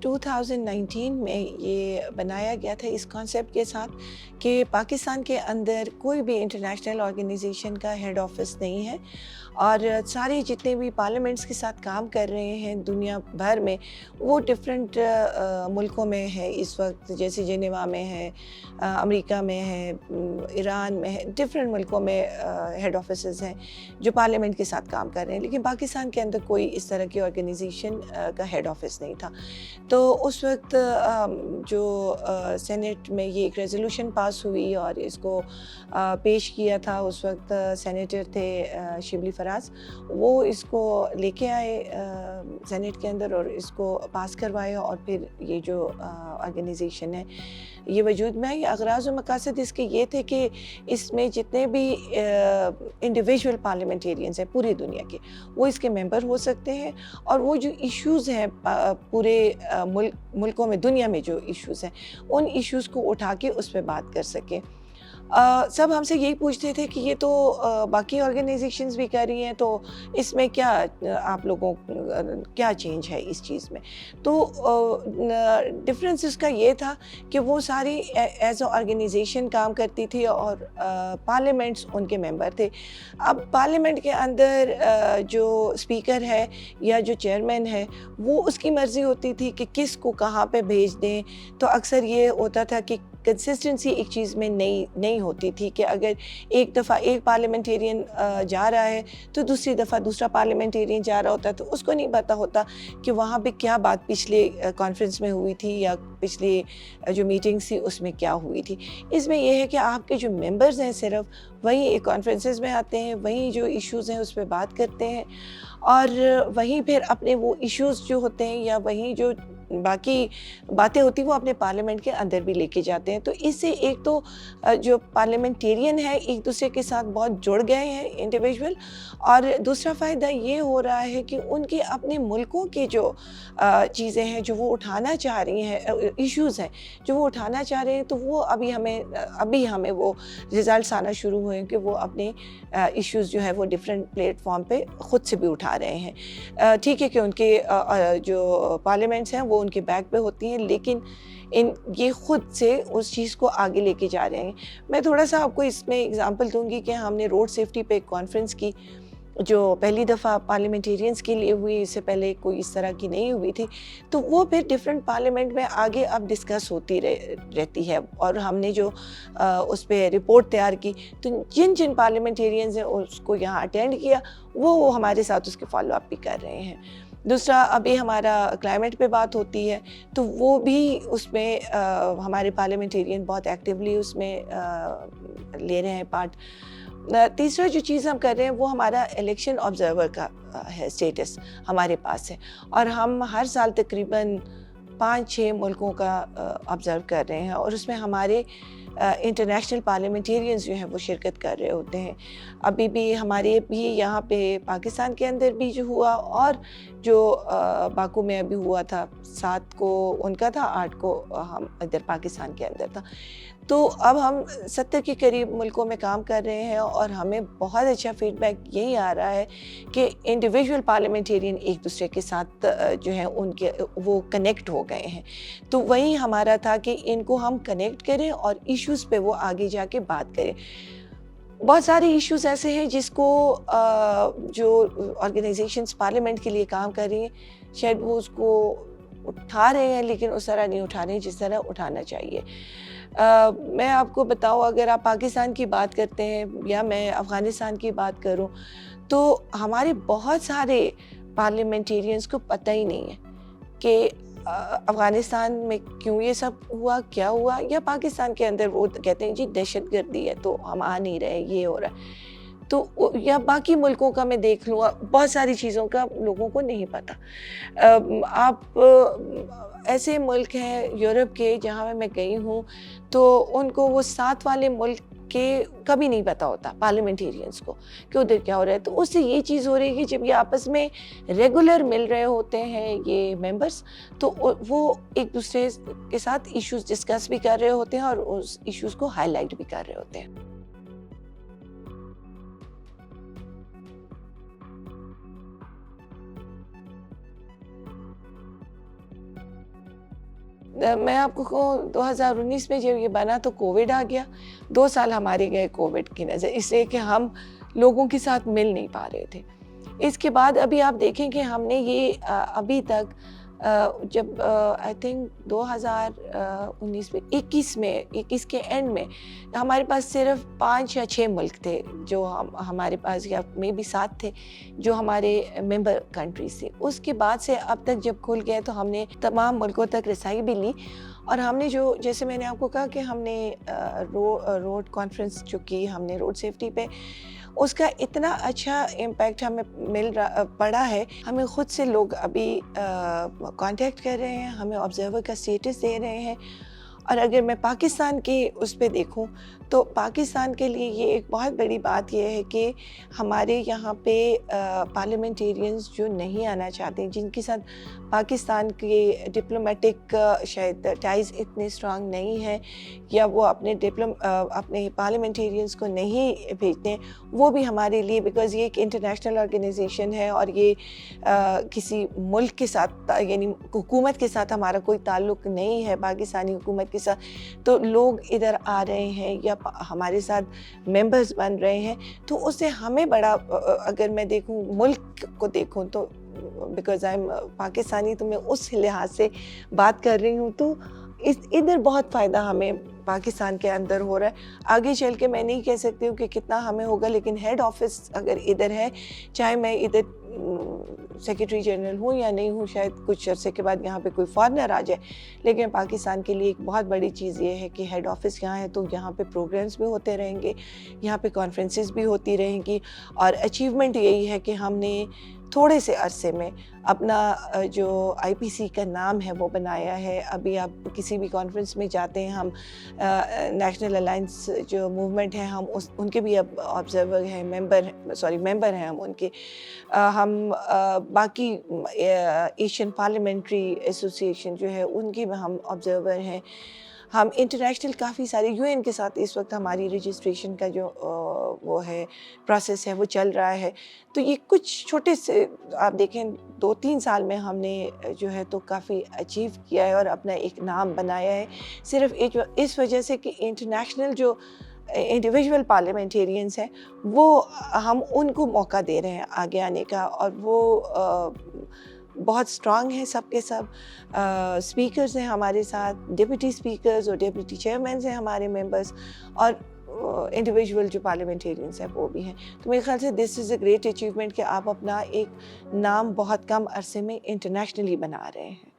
2019 میں یہ بنایا گیا تھا اس کانسیپٹ کے ساتھ کہ پاکستان کے اندر کوئی بھی انٹرنیشنل آرگنائزیشن کا ہیڈ آفس نہیں ہے، اور سارے جتنے بھی پارلیمنٹس کے ساتھ کام کر رہے ہیں دنیا بھر میں، وہ ڈفرینٹ ملکوں میں ہے اس وقت، جیسے جنیوا میں ہے، امریکہ میں ہے، ایران میں ہے، ڈفرینٹ ملکوں میں ہیڈ آفیسز ہیں جو پارلیمنٹ کے ساتھ کام کر رہے ہیں، لیکن پاکستان کے اندر کوئی اس طرح کی آرگنائزیشن کا ہیڈ آفس نہیں تھا۔ تو اس وقت جو سینٹ میں یہ ایک ریزولوشن پاس ہوئی اور اس کو پیش کیا تھا، اس وقت سینیٹر تھے شبلی فراز، وہ اس کو لے کے آئے سینٹ کے اندر اور اس کو پاس کروایا، اور پھر یہ جو آرگنائزیشن ہے یہ وجود میں آئی۔ اغراض و مقاصد اس کے یہ تھے کہ اس میں جتنے بھی انڈیویژول پارلیمنٹیرینز ہیں پوری دنیا کے، وہ اس کے ممبر ہو سکتے ہیں، اور وہ جو ایشوز ہیں پورے ملکوں میں، دنیا میں جو ایشوز ہیں، ان ایشوز کو اٹھا کے اس پہ بات کر سکیں۔ سب ہم سے یہی پوچھتے تھے کہ یہ تو باقی آرگنائزیشنز بھی کر رہی ہیں، تو اس میں کیا آپ لوگوں کیا چینج ہے اس چیز میں؟ تو ڈفرینس اس کا یہ تھا کہ وہ ساری ایز اے آرگنائزیشن کام کرتی تھی اور پارلیمنٹس ان کے ممبر تھے۔ اب پارلیمنٹ کے اندر جو اسپیکر ہے یا جو چیئرمین ہے، وہ اس کی مرضی ہوتی تھی کہ کس کو کہاں پہ بھیج دیں، تو اکثر یہ ہوتا تھا کہ کنسسٹنسی ایک چیز میں نہیں ہوتی تھی، کہ اگر ایک دفعہ ایک پارلیمنٹیرین جا رہا ہے تو دوسری دفعہ دوسرا پارلیمنٹیرین جا رہا ہوتا، تو اس کو نہیں پتہ ہوتا کہ وہاں پہ کیا بات پچھلے کانفرنس میں ہوئی تھی یا پچھلی جو میٹنگ تھی اس میں کیا ہوئی تھی۔ اس میں یہ ہے کہ آپ کے جو ممبرز ہیں صرف وہی کانفرنسز میں آتے ہیں، وہیں جو ایشوز ہیں اس پہ بات کرتے ہیں، اور وہیں پھر اپنے وہ ایشوز جو ہوتے ہیں یا وہیں جو باقی باتیں ہوتی ہیں وہ اپنے پارلیمنٹ کے اندر بھی لے کے جاتے ہیں۔ تو اس سے ایک تو جو پارلیمنٹیرین ہے ایک دوسرے کے ساتھ بہت جڑ گئے ہیں انڈیویژول، اور دوسرا فائدہ یہ ہو رہا ہے کہ ان کے اپنے ملکوں کے جو چیزیں ہیں جو وہ اٹھانا چاہ رہی ہیں، ایشوز ہیں جو وہ اٹھانا چاہ رہے ہیں، تو وہ ابھی ہمیں وہ ریزلٹس آنا شروع ہوئے ہیں کہ وہ اپنے ایشوز جو ہے وہ ڈفرینٹ پلیٹ فارم پہ خود سے بھی اٹھا رہے ہیں۔ ٹھیک ہے کہ ان کے جو پارلیمنٹس ہیں وہ ان کے بیک پہ ہوتی ہیں، لیکن یہ خود سے اس چیز کو آگے لے کے جا رہے ہیں۔ میں تھوڑا سا آپ کو اس میں اگزامپل دوں گی کہ ہم نے روڈ سیفٹی پہ ایک کانفرنس کی جو پہلی دفعہ پارلیمنٹیرینز کے لیے ہوئی، اس سے پہلے کوئی اس طرح کی نہیں ہوئی تھی، تو وہ پھر ڈفرینٹ پارلیمنٹ میں آگے اب ڈسکس ہوتی رہتی ہے، اور ہم نے جو اس پہ رپورٹ تیار کی، تو جن پارلیمنٹیرینز نے اس کو یہاں اٹینڈ کیا وہ ہمارے ساتھ اس کے فالو اپ بھی کر رہے ہیں۔ دوسرا، ابھی ہمارا کلائمیٹ پہ بات ہوتی ہے تو وہ بھی اس میں ہمارے پارلیمنٹیرین بہت ایکٹیولی اس میں لے رہے ہیں پارٹ۔ تیسرا جو چیز ہم کر رہے ہیں وہ ہمارا الیکشن آبزرور کا ہے اسٹیٹس ہمارے پاس ہے، اور ہم ہر سال تقریباً 5-6 ملکوں کا آبزرو کر رہے ہیں، اور اس میں ہمارے انٹرنیشنل پارلیمنٹیرینز جو ہیں وہ شرکت کر رہے ہوتے ہیں۔ ابھی بھی ہمارے بھی یہاں پہ پاکستان کے اندر بھی جو ہوا، اور جو باکو میں ابھی ہوا تھا، 7 کو ان کا تھا، 8 کو ہم ادھر پاکستان کے اندر تھا۔ تو اب ہم 70 کے قریب ملکوں میں کام کر رہے ہیں، اور ہمیں بہت اچھا فیڈ بیک یہی آ رہا ہے کہ انڈیویژول پارلیمنٹیرین ایک دوسرے کے ساتھ جو ہیں ان کے وہ کنیکٹ ہو گئے ہیں۔ تو وہی ہمارا تھا کہ ان کو ہم کنیکٹ کریں اور ایشوز پہ وہ آگے جا کے بات کریں۔ بہت سارے ایشوز ایسے ہیں جس کو جو آرگنائزیشنز پارلیمنٹ کے لیے کام کر رہی ہیں شاید وہ اس کو اٹھا رہے ہیں، لیکن اس طرح نہیں اٹھا رہے ہیں جس طرح اٹھانا چاہیے۔ میں آپ کو بتاؤں، اگر آپ پاکستان کی بات کرتے ہیں یا میں افغانستان کی بات کروں، تو ہمارے بہت سارے پارلیمنٹیرینز کو پتہ ہی نہیں ہے کہ افغانستان میں کیوں یہ سب ہوا، کیا ہوا، یا پاکستان کے اندر وہ کہتے ہیں جی دہشت گردی ہے تو ہم آ نہیں رہے، یہ ہو رہا ہے، تو یا باقی ملکوں کا میں دیکھ لوں، بہت ساری چیزوں کا لوگوں کو نہیں پتہ۔ آپ ایسے ملک ہیں یورپ کے جہاں میں گئی ہوں، تو ان کو وہ 7 والے ملک کے کبھی نہیں پتہ ہوتا پارلیمنٹیرینز کو کہ ادھر کیا ہو رہا ہے۔ تو اس سے یہ چیز ہو رہی ہے کہ جب یہ آپس میں ریگولر مل رہے ہوتے ہیں یہ ممبرس، تو وہ ایک دوسرے کے ساتھ ایشوز ڈسکس بھی کر رہے ہوتے ہیں اور اس ایشوز کو ہائی لائٹ بھی کر رہے ہوتے ہیں۔ میں آپ کو کہوں 2019 میں جب یہ بنا تو کووڈ آ گیا. 2 سال ہمارے گئے کووڈ کی نظر، اس لیے کہ ہم لوگوں کے ساتھ مل نہیں پا رہے تھے. اس کے بعد ابھی آپ دیکھیں کہ ہم نے یہ ابھی تک جب آئی تھنک 2019 میں 21 کے اینڈ میں ہمارے پاس صرف 5 یا 6 ملک تھے جو ہمارے پاس، یا میں بھی 7 تھے جو ہمارے ممبر کنٹریز تھے. اس کے بعد سے اب تک جب کھل گئے تو ہم نے تمام ملکوں تک رسائی بھی لی. اور ہم نے جو، جیسے میں نے آپ کو کہا کہ ہم نے روڈ کانفرنس جو کی ہم نے روڈ سیفٹی پہ، اس کا اتنا اچھا امپیکٹ ہمیں پڑا ہے. ہمیں خود سے لوگ ابھی کانٹیکٹ کر رہے ہیں، ہمیں آبزرور کا اسٹیٹس دے رہے ہیں. اور اگر میں پاکستان کی اس پہ دیکھوں تو پاکستان کے لیے یہ ایک بہت بڑی بات یہ ہے کہ ہمارے یہاں پہ پارلیمنٹیرینز جو نہیں آنا چاہتے، جن کے ساتھ پاکستان کے ڈپلومیٹک شاید ٹائز اتنے اسٹرانگ نہیں ہیں، یا وہ اپنے پارلیمنٹیرینز کو نہیں بھیجتے، وہ بھی ہمارے لیے، بیکاز یہ ایک انٹرنیشنل آرگنائزیشن ہے اور یہ کسی ملک کے ساتھ، یعنی حکومت کے ساتھ ہمارا کوئی تعلق نہیں ہے پاکستانی حکومت کے ساتھ، تو لوگ ادھر آ رہے ہیں یا ہمارے ساتھ ممبرز بن رہے ہیں. تو اس سے ہمیں بڑا، اگر میں دیکھوں ملک کو دیکھوں تو بیکاز آئی ایم پاکستانی، تو میں اس لحاظ سے بات کر رہی ہوں، تو ادھر بہت فائدہ ہمیں پاکستان کے اندر ہو رہا ہے. آگے چل کے میں نہیں کہہ سکتی ہوں کہ کتنا ہمیں ہوگا، لیکن ہیڈ آفس اگر ادھر ہے، چاہے میں ادھر سیکرٹری جنرل ہوں یا نہیں ہوں، شاید کچھ عرصے کے بعد یہاں پہ کوئی فارنر آ جائے، لیکن پاکستان کے لیے ایک بہت بڑی چیز یہ ہے کہ ہیڈ آفس یہاں ہے، تو یہاں پہ پروگرامز بھی ہوتے رہیں گے، یہاں پہ کانفرنسز بھی ہوتی رہیں گی. اور اچیومنٹ یہی ہے کہ ہم نے تھوڑے سے عرصے میں اپنا جو آئی پی سی کا نام ہے وہ بنایا ہے. ابھی آپ کسی بھی کانفرنس میں جاتے ہیں، ہم نیشنل الائنس جو موومنٹ ہے، ہم ان کے بھی اب آبزرور ہیں، ممبر ہیں ہم ان کے. ہم باقی ایشین پارلیمنٹری ایسوسیشن جو ہے ان کی ہم آبزرور ہیں. ہم انٹرنیشنل کافی سارے یو این کے ساتھ اس وقت ہماری رجسٹریشن کا جو وہ ہے پروسیس ہے وہ چل رہا ہے. تو یہ کچھ چھوٹے سے آپ دیکھیں 2-3 سال میں ہم نے جو ہے تو کافی اچیو کیا ہے اور اپنا ایک نام بنایا ہے، صرف اس وجہ سے کہ انٹرنیشنل جو انڈیویژول پارلیمنٹیرینس ہیں وہ ہم ان کو موقع دے رہے ہیں آگے آنے کا، اور وہ بہت اسٹرانگ ہیں سب کے سب. اسپیکرز ہیں ہمارے ساتھ، ڈپٹی اسپیکرز اور ڈپٹی چیئرمینز ہیں ہمارے ممبرس، اور انڈیویژول جو پارلیمنٹیرینس ہیں وہ بھی ہیں. تو میرے خیال سے دس از اے گریٹ اچیومنٹ کہ آپ اپنا ایک نام بہت کم عرصے میں انٹرنیشنلی بنا رہے ہیں.